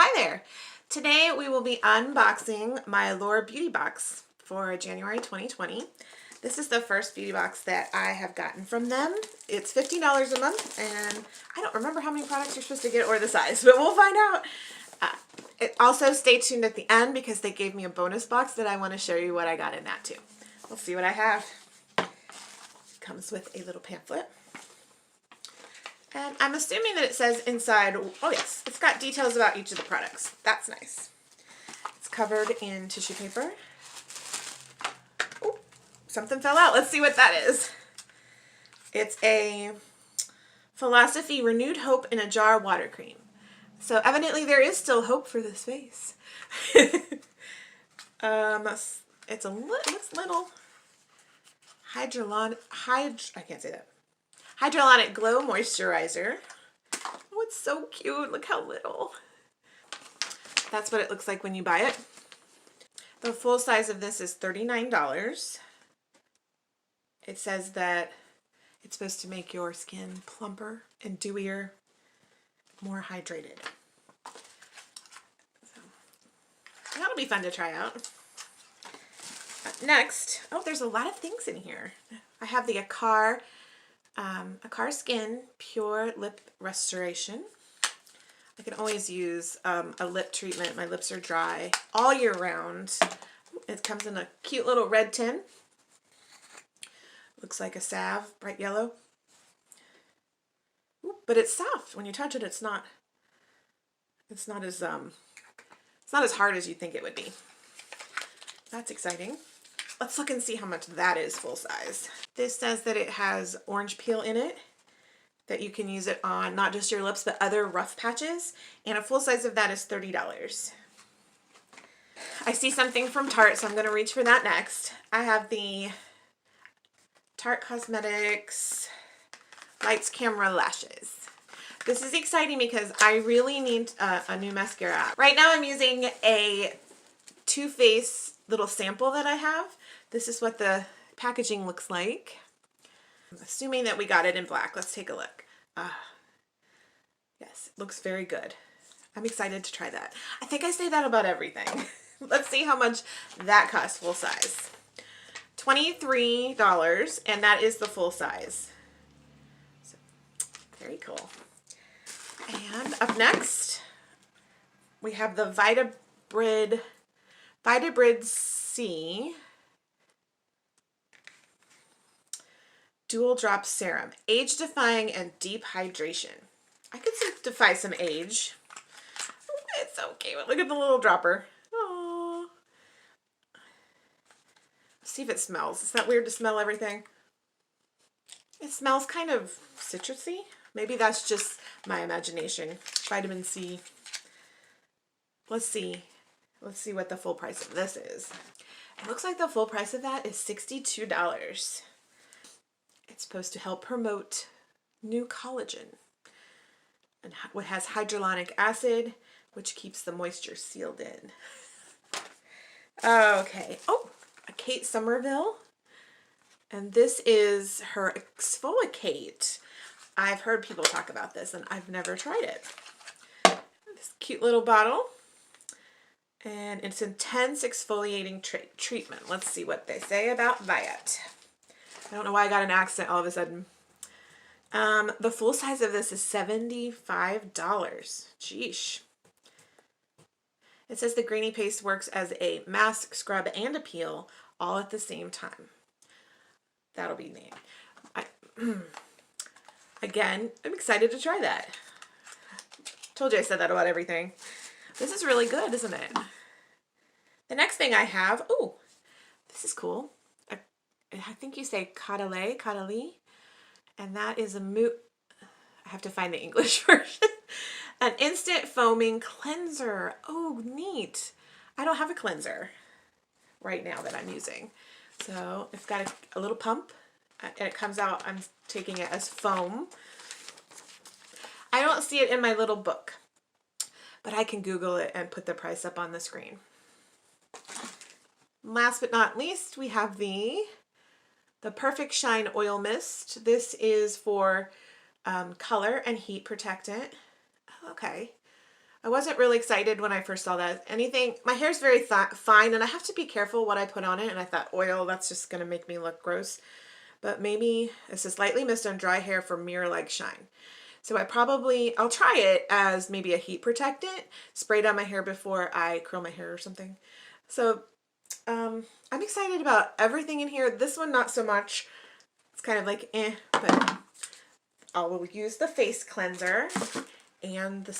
Hi there! Today we will be unboxing my Allure beauty box for January 2020. This is the first beauty box that I have gotten from them. It's $15 a month and I don't remember how many products you're supposed to get or the size, but we'll find out. Also stay tuned at the end because they gave me a bonus box that I want to show you what I got in that too. We'll see what I have. It comes with a little pamphlet. And I'm assuming that it says inside, oh yes, it's got details about each of the products. That's nice. It's covered in tissue paper. Oh, something fell out. Let's see what that is. It's a Philosophy Renewed Hope in a Jar water cream. So evidently there is still hope for this face. It's a little I can't say that. Hydrolonic Glow Moisturizer. Oh, it's so cute. Look how little. That's what it looks like when you buy it. The full size of this is $39. It says that it's supposed to make your skin plumper and dewier, more hydrated. So, that'll be fun to try out. Next, oh, there's a lot of things in here. I have the Allure Skin Pure Lip Restoration. I can always use a lip treatment. My lips are dry all year round. It comes in a cute little red tin. Looks like a salve, bright yellow. Ooh, but it's soft. When you touch it, it's not as hard as you think it would be. That's exciting. Let's look and see how much that is full size. This says that it has orange peel in it, that you can use it on not just your lips, but other rough patches. And a full size of that is $30. I see something from Tarte, so I'm going to reach for that next. I have the Tarte Cosmetics Lights Camera Lashes. This is exciting because I really need a new mascara. Right now I'm using a Too Faced little sample that I have. This is what the packaging looks like. I'm assuming that we got it in black. Let's take a look. Yes, it looks very good. I'm excited to try that. I think I say that about everything. Let's see how much that costs full size. $23, and that is the full size. So, very cool. And up next, we have the Vitabrid C Dual Drop Serum. Age defying and deep hydration. I could defy some age. Oh, it's so cute. Look at the little dropper. Aww. Let's see if it smells. Is that weird to smell everything? It smells kind of citrusy. Maybe that's just my imagination. Vitamin C. Let's see. Let's see what the full price of this is. It looks like the full price of that is $62. It's supposed to help promote new collagen. And it has hyaluronic acid, which keeps the moisture sealed in. Okay. Oh, a Kate Somerville. And this is her Exfoliate. I've heard people talk about this and I've never tried it. This cute little bottle. And it's intense exfoliating treatment. Let's see what they say about that. I don't know why I got an accent all of a sudden. The full size of this is $75. Sheesh. It says the grainy paste works as a mask, scrub, and a peel all at the same time. That'll be neat. Again, I'm excited to try that. Told you I said that about everything. This is really good, isn't it? The next thing I have, oh, this is cool. I think you say Caudalie, and that is I have to find the English version. An instant foaming cleanser. Oh, neat. I don't have a cleanser right now that I'm using. So it's got a little pump, and it comes out, I'm taking it as foam. I don't see it in my little book, but I can Google it and put the price up on the screen. Last but not least, we have the Perfect Shine Oil Mist. This is for color and heat protectant. Okay. I wasn't really excited when I first saw that. Anything, my hair's very fine and I have to be careful what I put on it, and I thought oil, that's just going to make me look gross. But maybe it's a slightly mist on dry hair for mirror-like shine. So I'll try it as maybe a heat protectant, sprayed on my hair before I curl my hair or something. So I'm excited about everything in here. This one, not so much. It's kind of like but I'll use the face cleanser and the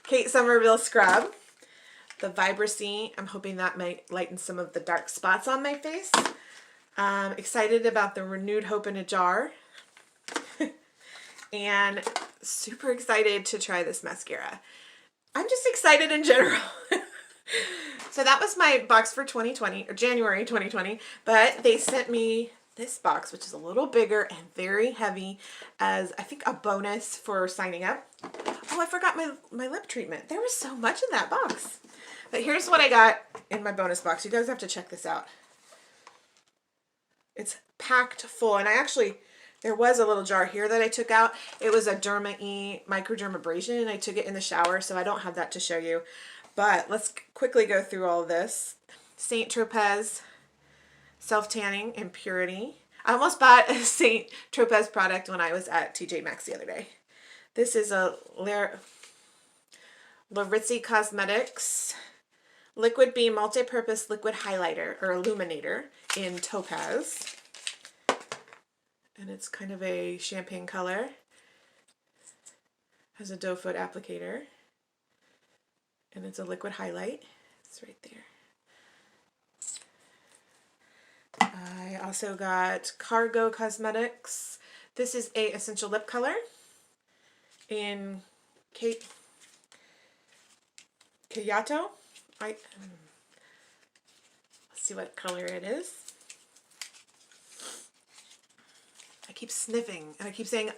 Kate Somerville scrub. The Vibrancy, I'm hoping that might lighten some of the dark spots on my face. Excited about the Renewed Hope in a Jar. And super excited to try this mascara. I'm just excited in general. So that was my box for 2020, or January 2020, but they sent me this box, which is a little bigger and very heavy, as I think a bonus for signing up. Oh, I forgot my lip treatment. There was so much in that box. But here's what I got in my bonus box. You guys have to check this out. It's packed full, and there was a little jar here that I took out. It was a Derma-E microdermabrasion, and I took it in the shower, so I don't have that to show you. But let's quickly go through all of this. Saint Tropez Self-Tanning and Purity. I almost bought a Saint Tropez product when I was at TJ Maxx the other day. This is a Larizzi Cosmetics Liquid Beam Multi-Purpose Liquid Highlighter or Illuminator in Topaz. And it's kind of a champagne color. Has a doe foot applicator. And it's a liquid highlight. It's right there. I also got Cargo Cosmetics. This is a essential lip color in Kayato. Let's see what color it is. I keep sniffing and I keep saying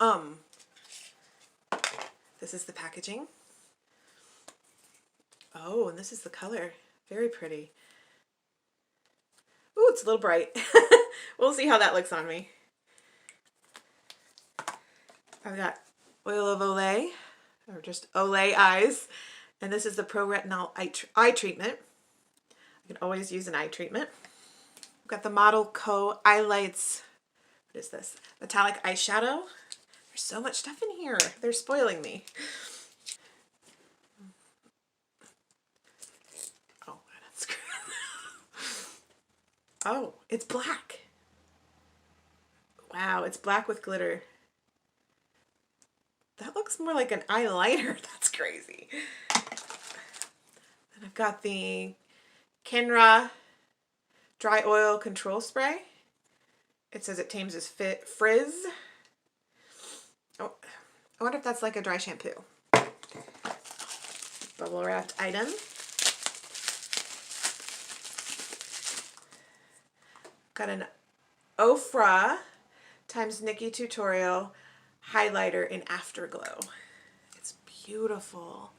This is the packaging. Oh, and this is the color. Very pretty. Ooh, it's a little bright. We'll see how that looks on me. I've got Oil of Olay, or just Olay Eyes. And this is the Pro Retinol eye treatment. I can always use an eye treatment. I've got the Model Co. Eyelights. What is this? Metallic eyeshadow. There's so much stuff in here. They're spoiling me. Oh, that's good. Oh, it's black. Wow, it's black with glitter. That looks more like an eyeliner. That's crazy. And I've got the Kenra Dry Oil Control Spray. It says it tames his frizz. Oh, I wonder if that's like a dry shampoo. Bubble wrapped item. Got an Ofra times Nikki Tutorial highlighter in Afterglow. It's beautiful.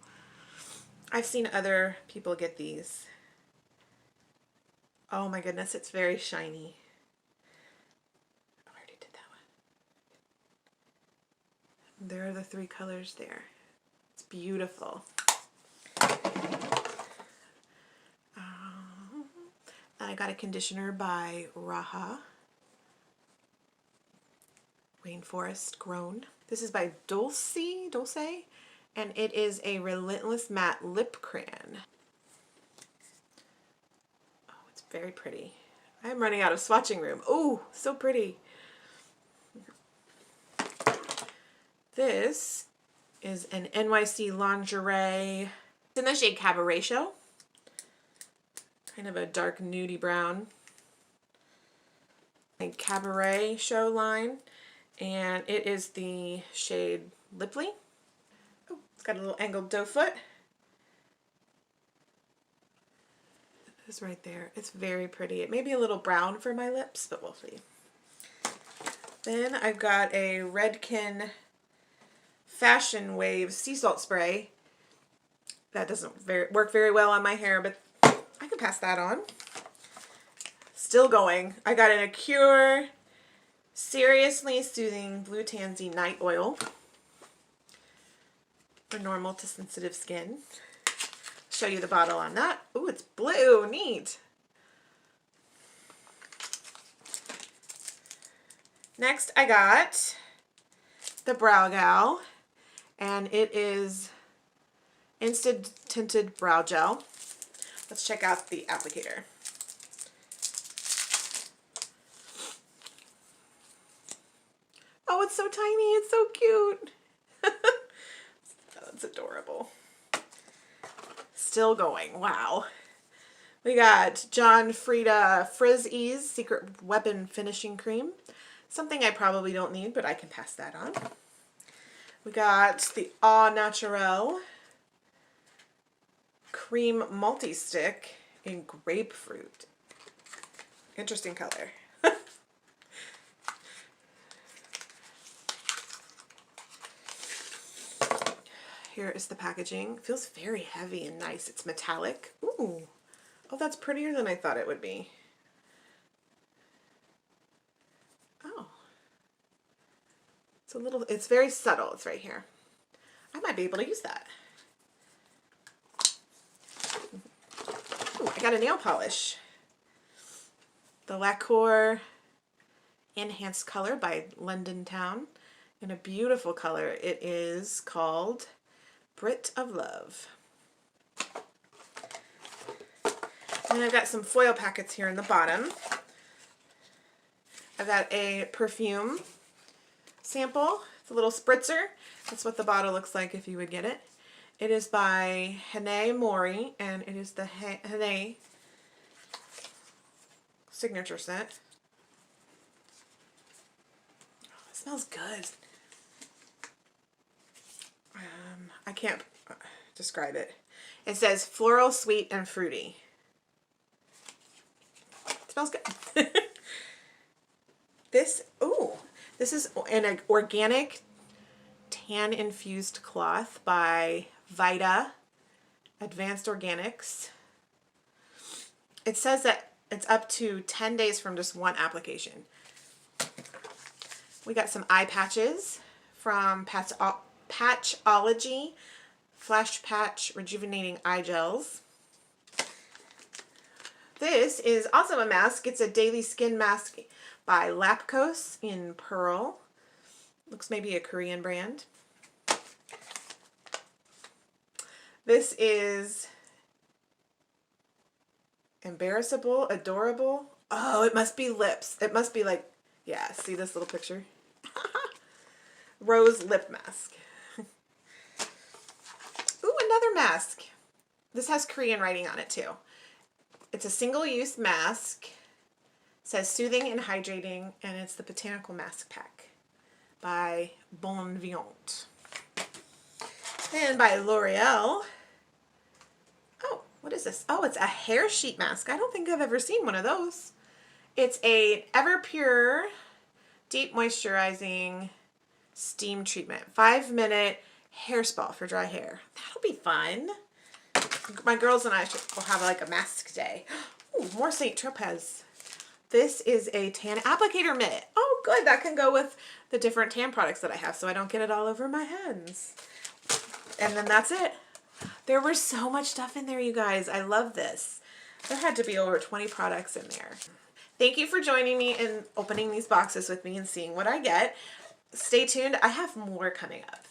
I've seen other people get these. Oh my goodness, it's very shiny. Oh, I already did that one. There are the three colors there. It's beautiful. I got a conditioner by Raha. Rainforest Grown. This is by Dulce, and it is a Relentless Matte Lip Crayon. Oh, it's very pretty. I'm running out of swatching room. Oh, so pretty. This is an NYC Lingerie. It's in the shade Cabaret Show. Kind of a dark nudie brown. A Cabaret Show line. And it is the shade Lipley. Oh, it's got a little angled doe foot. It is right there. It's very pretty. It may be a little brown for my lips, but we'll see. Then I've got a Redken Fashion Wave Sea Salt Spray. That doesn't work very well on my hair, but I can pass that on. Still going. I got an Allure Seriously Soothing Blue Tansy Night Oil. for normal to sensitive skin. Show you the bottle on that. Ooh, it's blue, neat. Next I got the Brow Gal, and it is Instant Tinted Brow Gel. Let's check out the applicator. Oh, it's so tiny, it's so cute. That's adorable. Still going, wow. We got John Frieda Frizz Ease Secret Weapon Finishing Cream. Something I probably don't need, but I can pass that on. We got the Au Naturel Cream Multi-Stick in Grapefruit. Interesting color. Here is the packaging. It feels very heavy and nice. It's metallic. Ooh. Oh, that's prettier than I thought it would be. Oh. It's very subtle. It's right here. I might be able to use that. Ooh, I got a nail polish. The Lacquer Enhanced Color by London Town. In a beautiful color. It is called Brit of Love. And I've got some foil packets here in the bottom. I've got a perfume sample. It's a little spritzer. That's what the bottle looks like if you would get it. It is by Hene Mori, and it is the Hene signature scent. Oh, it smells good. I can't describe it. It says floral, sweet, and fruity. It smells good. This is an organic tan-infused cloth by Vita Advanced Organics. It says that it's up to 10 days from just one application. We got some eye patches from Patchology Flash Patch Rejuvenating Eye Gels. This is also a mask. It's a daily skin mask by Lapkos in Pearl. Looks maybe a Korean brand. This is Embarrassable, Adorable. Oh, it must be lips. It must be like, yeah, see this little picture? Rose lip mask. Ooh, another mask. This has Korean writing on it too. It's a single-use mask. It says soothing and hydrating, and it's the Botanical Mask Pack by Bon Vivant. And by L'Oreal. Oh, what is this? Oh, it's a hair sheet mask. I don't think I've ever seen one of those. It's a Everpure Deep Moisturizing Steam Treatment. 5-minute hair spa for dry hair. That'll be fun. My girls and I will have like a mask day. Ooh, more St. Tropez. This is a tan applicator mitt. Oh, good. That can go with the different tan products that I have so I don't get it all over my hands. And then that's it. There was so much stuff in there, you guys. I love this. There had to be over 20 products in there. Thank you for joining me in opening these boxes with me and seeing what I get. Stay tuned. I have more coming up.